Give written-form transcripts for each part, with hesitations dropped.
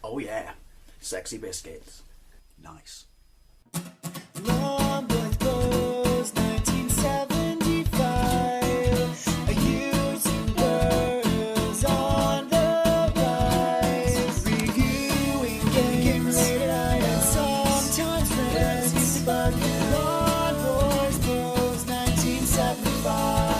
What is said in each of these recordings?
Oh yeah, sexy biscuits. Nice. Long Boy Blues, 1975. A YouTuber is on the rise. Reviewing games late at night and sometimes friends used to bug him. Long Boys Blues, 1975.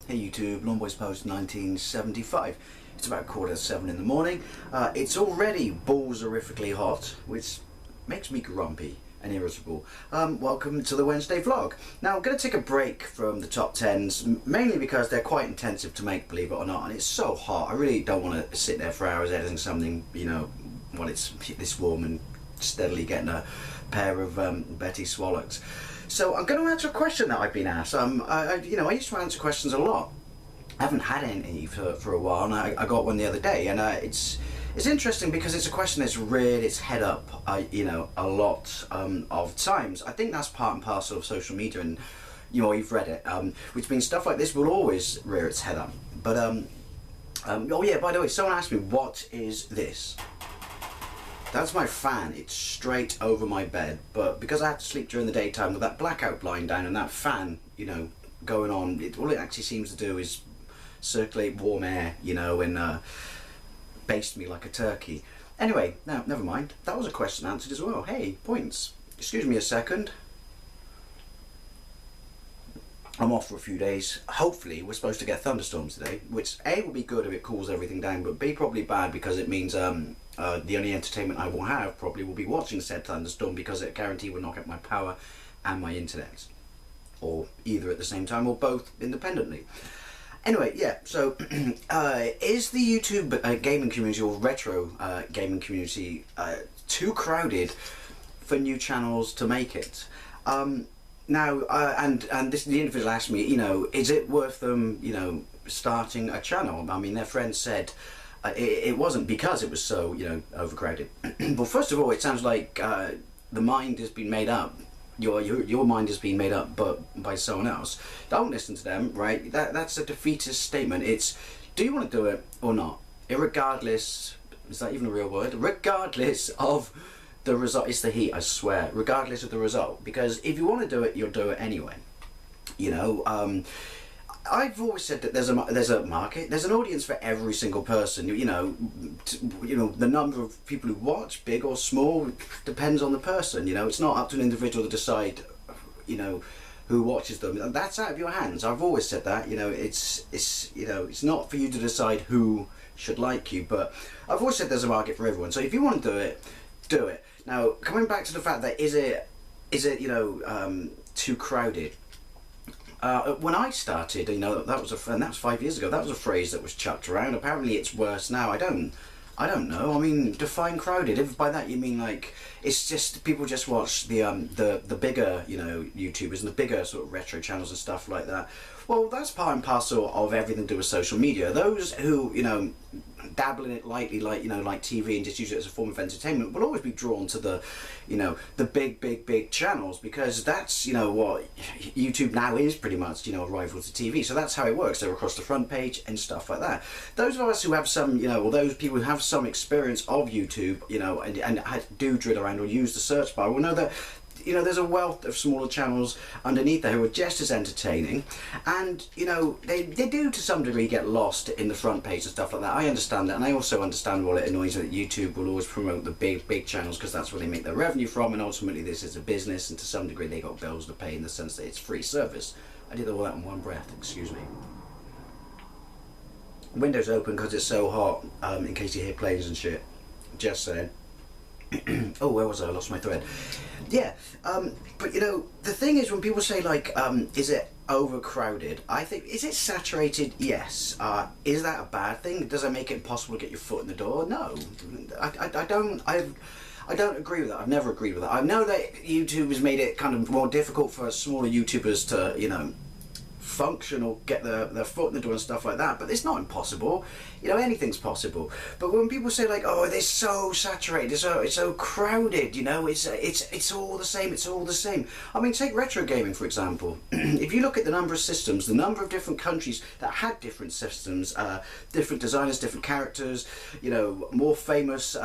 Hey YouTube, Long Boys Post 1975. It's about 7:15 in the morning. It's already balls horrifically hot, which makes me grumpy and irritable. Welcome to the Wednesday vlog. Now I'm going to take a break from the top 10s, mainly because they're quite intensive to make, believe it or not, and it's so hot. I really don't want to sit there for hours editing something, you know, when it's this warm and steadily getting a pair of Betty Swallocks. So I'm going to answer a question that I've been asked. I used to answer questions a lot. I haven't had any for a while, and I got one the other day, and it's interesting because it's a question that's reared its head up, a lot of times. I think that's part and parcel of social media, and you've read it, which means stuff like this will always rear its head up. But oh yeah, by the way, someone asked me, what is this? That's my fan. It's straight over my bed, but because I have to sleep during the daytime with that blackout blind down and that fan, going on, all it actually seems to do is circulate warm air, and baste me like a turkey. Anyway, now, never mind. That was a question answered as well. Hey, points. Excuse me a second. I'm off for a few days. Hopefully, we're supposed to get thunderstorms today, which A, will be good if it cools everything down, but B, probably bad because it means the only entertainment I will have probably will be watching said thunderstorm, because it guarantee will knock out my power and my internet. Or either at the same time or both independently. Anyway, yeah, so is the YouTube gaming community or retro gaming community too crowded for new channels to make it? Now, and the individual asked me, is it worth them, starting a channel? I mean, their friend said it wasn't because it was so, overcrowded. Well, first of all, it sounds like the mind has been made up. Your mind has been made up, but by someone else. Don't listen to them, right? That's a defeatist statement. It's, do you want to do it or not? Irregardless, is that even a real word? Regardless of the result. It's the heat, I swear. Regardless of the result, because if you want to do it, you'll do it anyway. I've always said that there's a market, there's an audience for every single person. The number of people who watch, big or small, depends on the person. It's not up to an individual to decide, who watches them. That's out of your hands. I've always said that. It's not for you to decide who should like you. But I've always said there's a market for everyone. So if you want to do it, do it. Now, coming back to the fact that is it too crowded? When I started, that was 5 years ago. That was a phrase that was chucked around. Apparently, it's worse now. I don't know. I mean, define crowded. If by that you mean like it's just people just watch the bigger YouTubers and the bigger sort of retro channels and stuff like that. Well, that's part and parcel of everything to do with social media. Those who dabble in it lightly, like TV, and just use it as a form of entertainment, will always be drawn to the big channels, because that's what YouTube now is, pretty much a rival to TV. So that's how it works. They're across the front page and stuff like that. Those of us who have some or those people who have some experience of YouTube, and do drill around or use the search bar, will know that there's a wealth of smaller channels underneath there who are just as entertaining, and they do to some degree get lost in the front page and stuff like that. I understand that, and I also understand why it annoys me that YouTube will always promote the big channels, because that's where they make their revenue from, and ultimately this is a business, and to some degree they got bills to pay in the sense that it's free service. I did all that in one breath, excuse me. Windows open because it's so hot, in case you hear planes and shit. Just saying. Oh, where was I? I lost my thread. Yeah, but the thing is, when people say is it overcrowded? I think, is it saturated? Yes. Is that a bad thing? Does that make it impossible to get your foot in the door? No. I don't agree with that. I've never agreed with that. I know that YouTube has made it kind of more difficult for smaller YouTubers to function or get their foot in the door and stuff like that. But it's not impossible. You know, anything's possible. But when people say like, oh, they're so saturated, it's so crowded, you know, it's all the same, it's all the same. I mean, take retro gaming for example. If you look at the number of systems, the number of different countries that had different systems, different designers, different characters, you know, more famous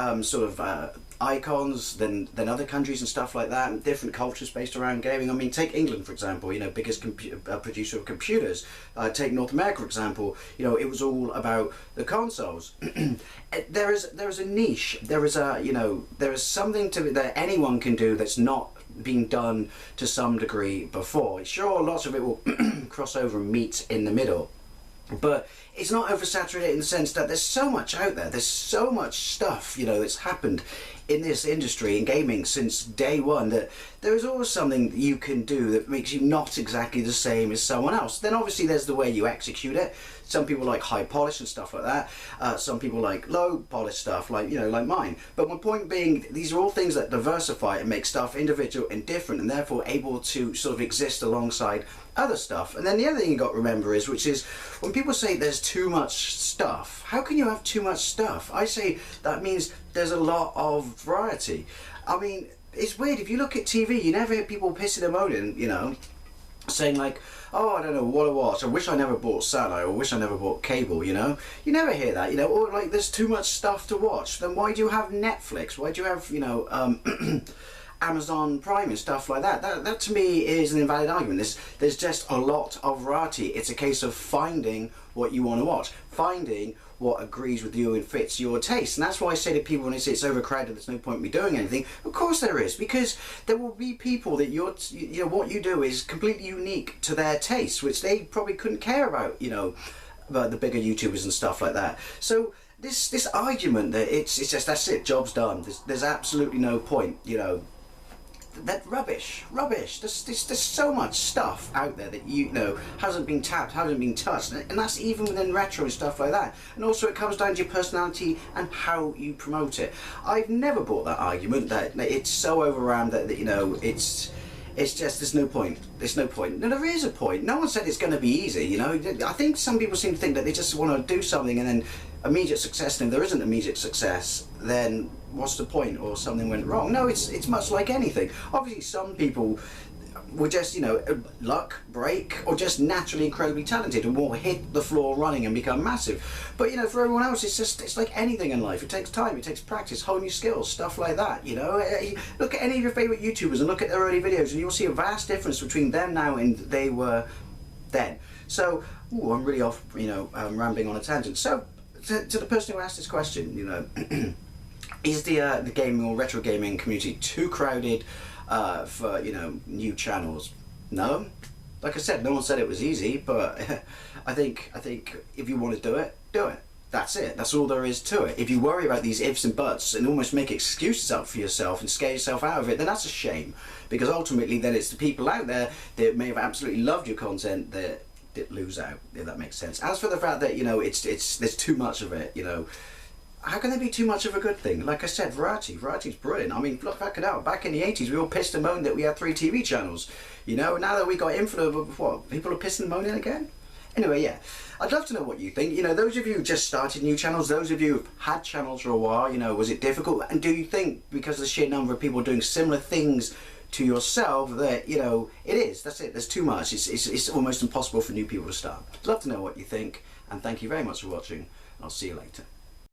icons than other countries and stuff like that, and different cultures based around gaming. I mean, take England for example, you know, biggest producer of computers. Take North America for example, you know, it was all about the consoles. there is a niche, there is something that anyone can do that's not been done to some degree before. Sure, lots of it will cross over and meet in the middle, but it's not oversaturated in the sense that there's so much out there, there's so much stuff, you know, that's happened in this industry, in gaming, since day one, that there is always something that you can do that makes you not exactly the same as someone else. Then obviously there's the way you execute it. Some people like high polish and stuff like that. Some people like low polish stuff, like, you know, like mine. But my point being, these are all things that diversify and make stuff individual and different, and therefore able to sort of exist alongside other stuff. And then the other thing you got to remember is, which is, when people say there's too much stuff, how can you have too much stuff? I say that means there's a lot of variety. I mean, it's weird, if you look at TV, you never hear people pissing and moaning, you know, saying like, oh, I don't know what to watch, I wish I never bought satellite, or wish I never bought cable, you know. You never hear that, you know, or like there's too much stuff to watch. Then why do you have Netflix? Why do you have, you know, Amazon Prime and stuff like that? That to me is an invalid argument. There's just a lot of variety. It's a case of finding what you want to watch, finding what agrees with you and fits your taste. And that's why I say to people when they say it's overcrowded, there's no point in me doing anything. Of course there is, because there will be people that you know, what you do is completely unique to their taste, which they probably couldn't care about, you know, about the bigger YouTubers and stuff like that. So this argument that it's just, that's it, job's done, there's absolutely no point, you know. That rubbish. There's so much stuff out there that, you know, hasn't been tapped, hasn't been touched, and that's even within retro and stuff like that. And also it comes down to your personality and how you promote it. I've never bought that argument that it's so overran that you know, it's just, there's no point. There's no point. No, there is a point. No one said it's going to be easy, you know. I think some people seem to think that they just want to do something and then immediate success, and if there isn't immediate success, then what's the point, or something went wrong. No, it's much like anything. Obviously some people were just, you know, luck, break, or just naturally incredibly talented and will hit the floor running and become massive. But, you know, for everyone else, it's like anything in life. It takes time, it takes practice, hone your skills, stuff like that, you know. Look at any of your favourite YouTubers and look at their early videos, and you'll see a vast difference between them now and they were then. So, I'm really off, you know, rambling on a tangent. So, to the person who asked this question, you know, is the gaming or retro gaming community too crowded for, you know, new channels? No. Like I said, no one said it was easy, but I think if you want to do it, do it. That's it. That's all there is to it. If you worry about these ifs and buts and almost make excuses up for yourself and scare yourself out of it, then that's a shame. Because ultimately then it's the people out there that may have absolutely loved your content that lose out, if that makes sense. As for the fact that, you know, there's too much of it, you know, how can there be too much of a good thing? Like I said, variety's brilliant. I mean, look back at that. Back in the 80s, we all pissed and moaned that we had 3 TV channels. You know, now that we got infinite, what, people are pissing and moaning again? Anyway, yeah, I'd love to know what you think. You know, those of you who just started new channels, those of you who've had channels for a while, you know, was it difficult? And do you think, because of the sheer number of people doing similar things to yourself, that, you know, it is, that's it, there's too much, it's almost impossible for new people to start? I'd love to know what you think, and thank you very much for watching, and I'll see you later.